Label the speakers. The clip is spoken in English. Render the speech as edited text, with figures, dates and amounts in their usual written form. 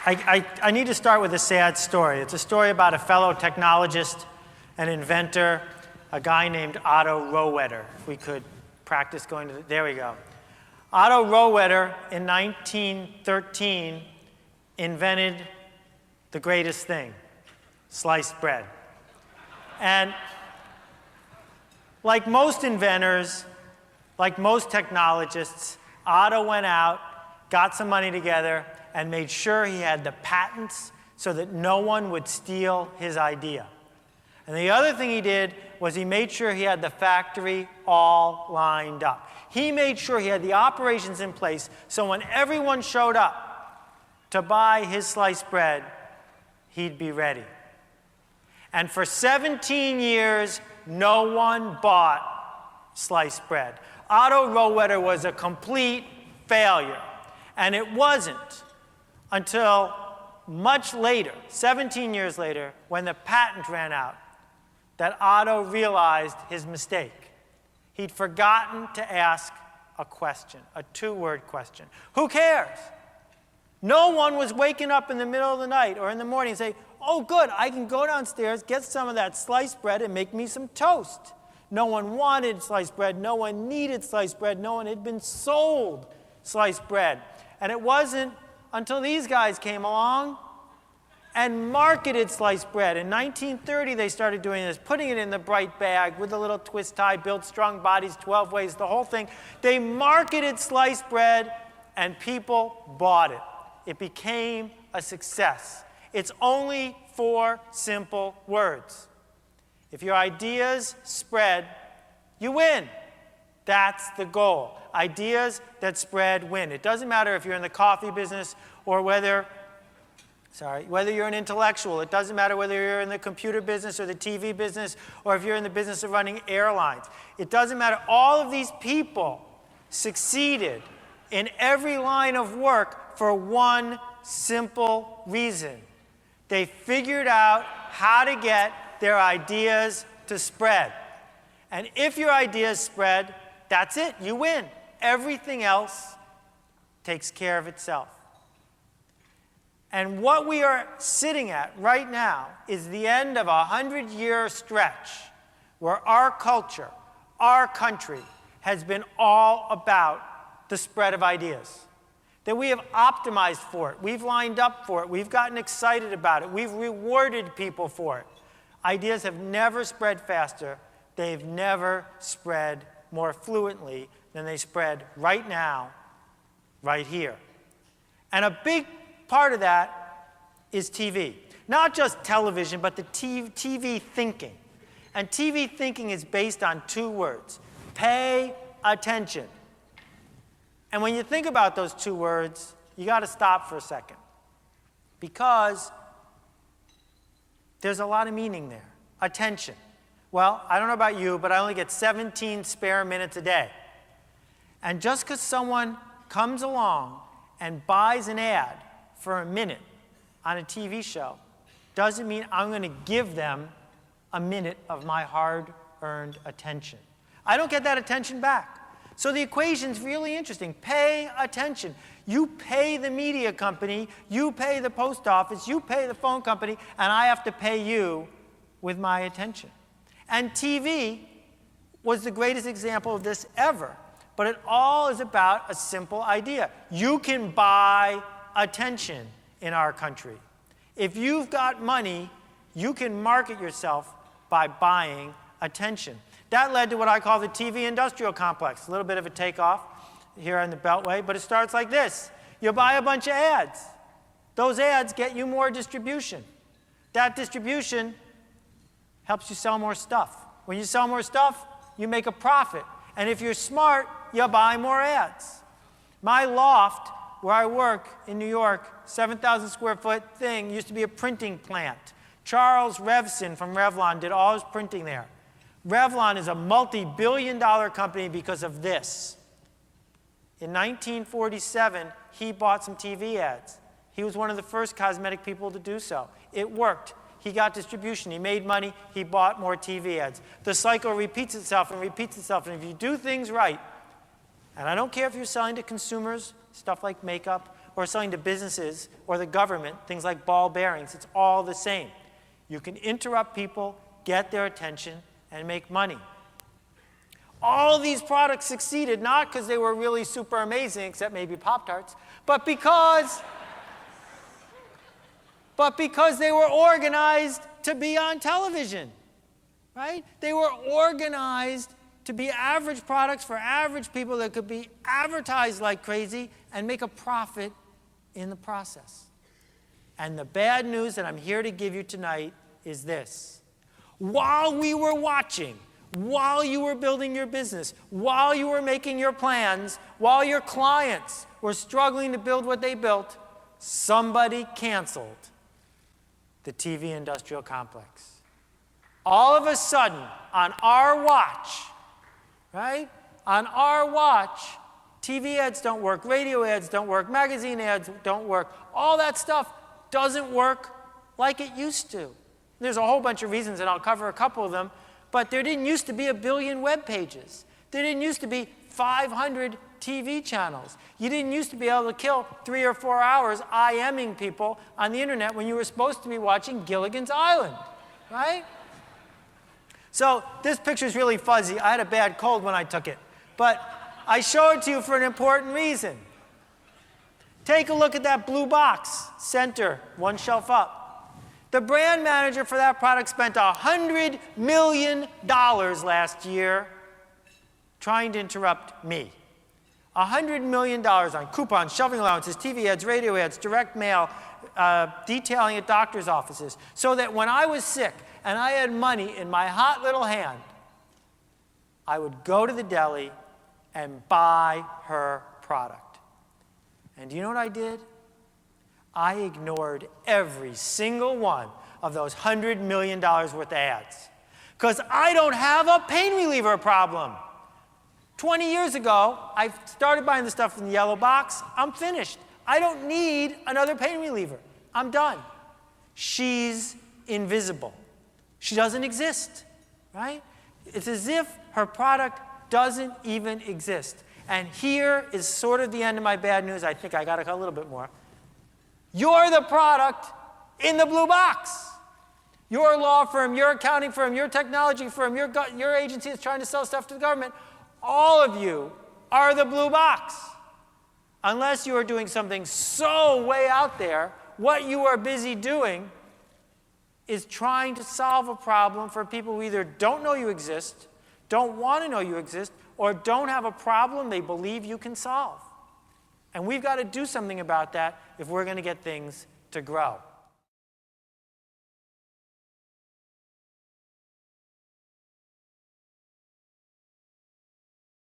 Speaker 1: I need to start with a sad story. It's a story about a fellow technologist, an inventor, a guy named Otto Rohwedder. If we could practice going to there we go. Otto Rohwedder in 1913 invented the greatest thing, sliced bread. And like most inventors, like most technologists, Otto went out, got some money together, and made sure he had the patents so that no one would steal his idea. And the other thing he did was he made sure he had the factory all lined up. He made sure he had the operations in place so when everyone showed up to buy his sliced bread, he'd be ready. And for 17 years, no one bought sliced bread. Otto Rohwedder was a complete failure. And it wasn't until much later, 17 years later, when the patent ran out, that Otto realized his mistake. He'd forgotten to ask a question, a two-word question. Who cares? No one was waking up in the middle of the night or in the morning and say, oh, good, I can go downstairs, get some of that sliced bread, and make me some toast. No one wanted sliced bread. No one needed sliced bread. No one had been sold sliced bread. And it wasn't until these guys came along and marketed sliced bread. In 1930, they started doing this, putting it in the bright bag with a little twist tie, built strong bodies, 12 ways, the whole thing. They marketed sliced bread, and people bought it. It became a success. It's only 4 simple words. If your ideas spread, you win. That's the goal. Ideas that spread win. It doesn't matter if you're in the coffee business or whether you're an intellectual. It doesn't matter whether you're in the computer business or the TV business or if you're in the business of running airlines. It doesn't matter. All of these people succeeded in every line of work for one simple reason. They figured out how to get their ideas to spread. And if your ideas spread, that's it. You win. Everything else takes care of itself. And what we are sitting at right now is the end of a 100-year stretch where our culture, our country, has been all about the spread of ideas. That we have optimized for it. We've lined up for it. We've gotten excited about it. We've rewarded people for it. Ideas have never spread faster. They've never spread more fluently than they spread right now, right here. And a big part of that is TV. Not just television, but the TV thinking. And TV thinking is based on 2 words. Pay attention. And when you think about those 2 words, you got to stop for a second. Because there's a lot of meaning there. Attention. Well, I don't know about you, but I only get 17 spare minutes a day. And just because someone comes along and buys an ad for a minute on a TV show doesn't mean I'm going to give them a minute of my hard-earned attention. I don't get that attention back. So the equation's really interesting. Pay attention. You pay the media company, you pay the post office, you pay the phone company, and I have to pay you with my attention. And TV was the greatest example of this ever. But it all is about a simple idea. You can buy attention in our country. If you've got money, you can market yourself by buying attention. That led to what I call the TV industrial complex. A little bit of a takeoff here on the Beltway, but it starts like this. You buy a bunch of ads. Those ads get you more distribution. That distribution helps you sell more stuff. When you sell more stuff, you make a profit. And if you're smart, you buy more ads. My loft, where I work in New York, 7,000 square foot thing, used to be a printing plant. Charles Revson from Revlon did all his printing there. Revlon is a multi-billion-dollar company because of this. In 1947, he bought some TV ads. He was one of the first cosmetic people to do so. It worked. He got distribution. He made money. He bought more TV ads. The cycle repeats itself and repeats itself. And if you do things right, and I don't care if you're selling to consumers, stuff like makeup, or selling to businesses or the government, things like ball bearings, it's all the same. You can interrupt people, get their attention, and make money. All these products succeeded not because they were really super amazing, except maybe Pop-Tarts, but because they were organized to be on television, right? They were organized to be average products for average people that could be advertised like crazy and make a profit in the process. And the bad news that I'm here to give you tonight is this. While we were watching, while you were building your business, while you were making your plans, while your clients were struggling to build what they built, somebody canceled the TV industrial complex. All of a sudden, on our watch, right? On our watch, TV ads don't work, radio ads don't work, magazine ads don't work. All that stuff doesn't work like it used to. There's a whole bunch of reasons, and I'll cover a couple of them, but there didn't used to be 1 billion web pages. There didn't used to be 500 TV channels. You didn't used to be able to kill 3 or 4 hours IMing people on the internet when you were supposed to be watching Gilligan's Island, right? So this picture is really fuzzy. I had a bad cold when I took it, but I show it to you for an important reason. Take a look at that blue box, center, one shelf up. The brand manager for that product spent $100 million last year trying to interrupt me. $100 million on coupons, shelving allowances, TV ads, radio ads, direct mail, detailing at doctor's offices, so that when I was sick and I had money in my hot little hand, I would go to the deli and buy her product. And do you know what I did? I ignored every single one of those $100 million worth of ads. Because I don't have a pain reliever problem. 20 years ago, I started buying the stuff in the yellow box. I'm finished. I don't need another pain reliever. I'm done. She's invisible. She doesn't exist, right? It's as if her product doesn't even exist. And here is sort of the end of my bad news. I think I got a little bit more. You're the product in the blue box. Your law firm, your accounting firm, your technology firm, your agency that's trying to sell stuff to the government, all of you are the blue box. Unless you are doing something so way out there, what you are busy doing is trying to solve a problem for people who either don't know you exist, don't want to know you exist, or don't have a problem they believe you can solve. And we've got to do something about that if we're going to get things to grow.